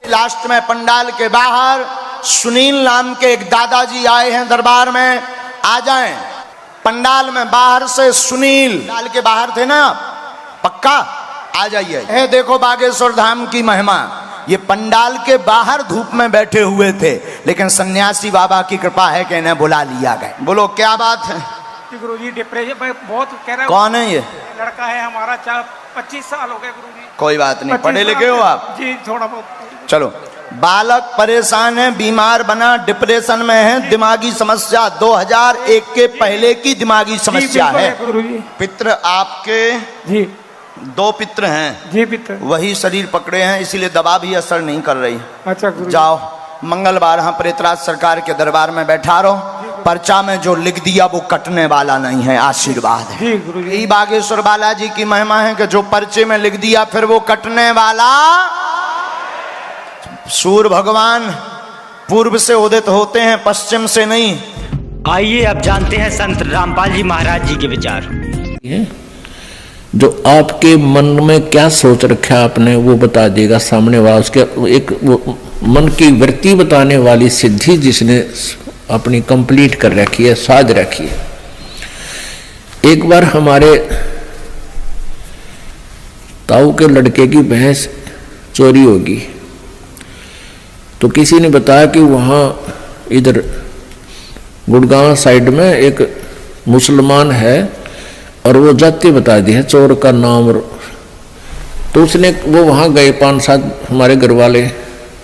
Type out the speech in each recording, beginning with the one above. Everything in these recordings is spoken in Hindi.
लास्ट में पंडाल के बाहर सुनील नाम के एक दादाजी आए हैं दरबार में, आ जाएं। पंडाल में बाहर से सुनील, पंडाल के बाहर थे ना, पक्का आ जाइए। है देखो बागेश्वर धाम की महिमा, ये पंडाल के बाहर धूप में बैठे हुए थे, लेकिन सन्यासी बाबा की कृपा है कि इन्हें बुला लिया गया। बोलो क्या बात है गुरुजी? डिप्रेशन बहुत कह रहा है। कौन है ये? लड़का है हमारा, 25 साल हो गए गुरुजी। कोई बात नहीं, पढ़े लिखे हो आप? जी थोड़ा बहुत। चलो, बालक परेशान है, बीमार बना, डिप्रेशन में है, दिमागी समस्या 2001 के पहले की दिमागी समस्या है। पितृ आपके जी 2 पितृ हैं जी, पितृ वही शरीर पकड़े हैं, इसीलिए दवा भी असर नहीं कर रही। अच्छा गुरुजी। जाओ मंगलवार हाँ प्रेतराज सरकार के दरबार में बैठा रहो। पर्चा में जो लिख दिया वो कटने वाला नहीं है, आशीर्वाद है। जी गुरुजी। यही बागेश्वर बालाजी की महिमा है कि जो पर्चे में लिख दिया फिर वो कटने वाला। सूर्य भगवान पूर्व से उदित होते हैं, पश्चिम से नहीं। आइए अब जानते हैं संत रामपाल जी महाराज जी के विचार। जो आपके मन में क्या सोच रखा आपने वो बता देगा सामने वाला। उसके एक वो मन की वृत्ति बताने वाली सिद्धि जिसने अपनी कंप्लीट कर रखी है, साध रखी है। एक बार हमारे ताऊ के लड़के की भैंस चोरी होगी, तो किसी ने बताया कि वहाँ इधर गुड़गांव साइड में एक मुसलमान है और वो जाति बता दी है चोर का नाम। तो उसने वो वहाँ गए 5-7 हमारे घर वाले,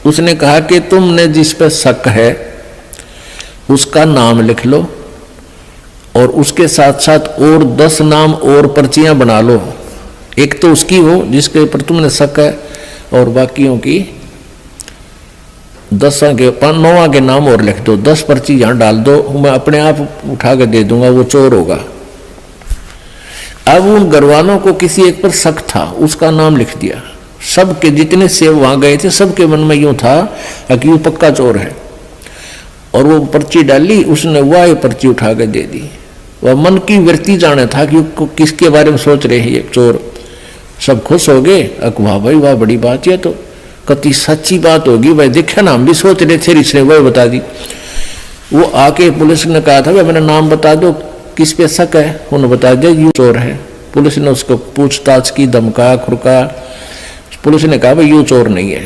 उसने कहा कि तुमने जिस पे शक है उसका नाम लिख लो और उसके साथ साथ और 10 नाम और पर्चियां बना लो। एक तो उसकी हो जिसके ऊपर तुमने शक है और बाकियों की 9 के नाम और लिख दो। 10 पर्ची यहाँ डाल दो, मैं अपने आप उठा के दे दूंगा, वो चोर होगा। अब उन घरवालों को किसी एक पर शक था, उसका नाम लिख दिया। सबके जितने सेव वहां गए थे सबके मन में यूं था कि वो पक्का चोर है, और वो पर्ची डाली, उसने वह पर्ची उठा के दे दी। वह मन की वृत्ति जाने था कि किसके बारे में सोच रहे हैं ये चोर। सब खुश हो गए, वाह भाई वाह, बड़ी बात है, तो कति सच्ची बात होगी भाई, देखा ना हम भी सोच रहे थे, इसने वह बता दी। वो आके पुलिस ने कहा था भाई मेरा नाम बता दो, किस पे शक है? उन्होंने बता दिया ये चोर है। पुलिस ने उसको पूछताछ की, धमका खुरका। पुलिस ने कहा भाई ये चोर नहीं है।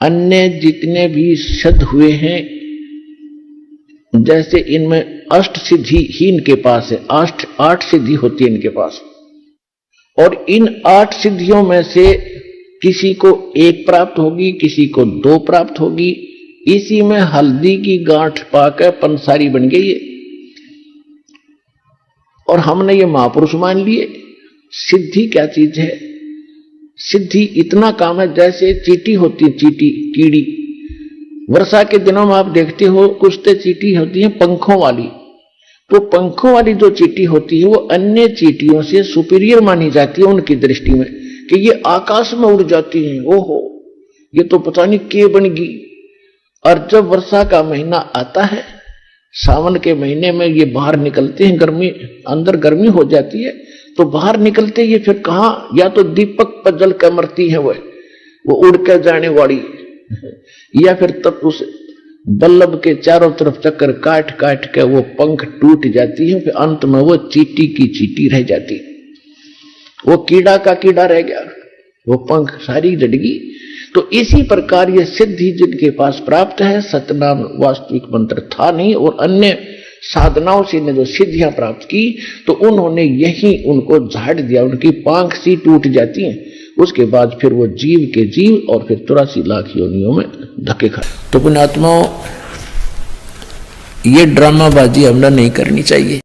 अन्य जितने भी सिद्ध हुए हैं, जैसे इनमें अष्ट सिद्धि ही इनके पास है, 8 सिद्धि होती है इनके पास, और इन 8 सिद्धियों में से किसी को 1 प्राप्त होगी, किसी को 2 प्राप्त होगी। इसी में हल्दी की गांठ पाकर पंसारी बन गई है, और हमने ये महापुरुष मान लिए। सिद्धि क्या चीज है? सिद्धि इतना काम है जैसे चींटी होती है, चींटी कीड़ी। वर्षा के दिनों में आप देखते हो कुछ तो चींटी होती है पंखों वाली, तो पंखों वाली जो चींटी होती है वो अन्य चींटियों से सुपीरियर मानी जाती है उनकी दृष्टि में, कि ये आकाश में उड़ जाती हैं। ओहो, ये तो पता नहीं क्या बन गई। और जब वर्षा का महीना आता है, सावन के महीने में ये बाहर निकलते हैं, गर्मी अंदर गर्मी हो जाती है, तो बाहर निकलते ये फिर कहाँ, या तो दीपक पर जल कर मरती है वो उड़ कर जाने वाली, या फिर तब उस बल्लभ के चारों तरफ चक्कर काट काट के वो पंख टूट जाती है, फिर अंत में वो चींटी की चींटी रह जाती, वो कीड़ा का कीड़ा रह गया, वो पंख सारी जड़गी। तो इसी प्रकार ये सिद्धि जिनके पास प्राप्त है, सतनाम वास्तविक मंत्र था नहीं, और अन्य साधनाओं से ने जो सिद्धियां प्राप्त की, तो उन्होंने यही उनको झाड़ दिया, उनकी पांख सी टूट जाती है। उसके बाद फिर वो जीव के जीव और फिर 84 लाख योनियों में धक्के खाए। तो पुण्यात्माओं, ये ड्रामाबाजी हमने नहीं करनी चाहिए।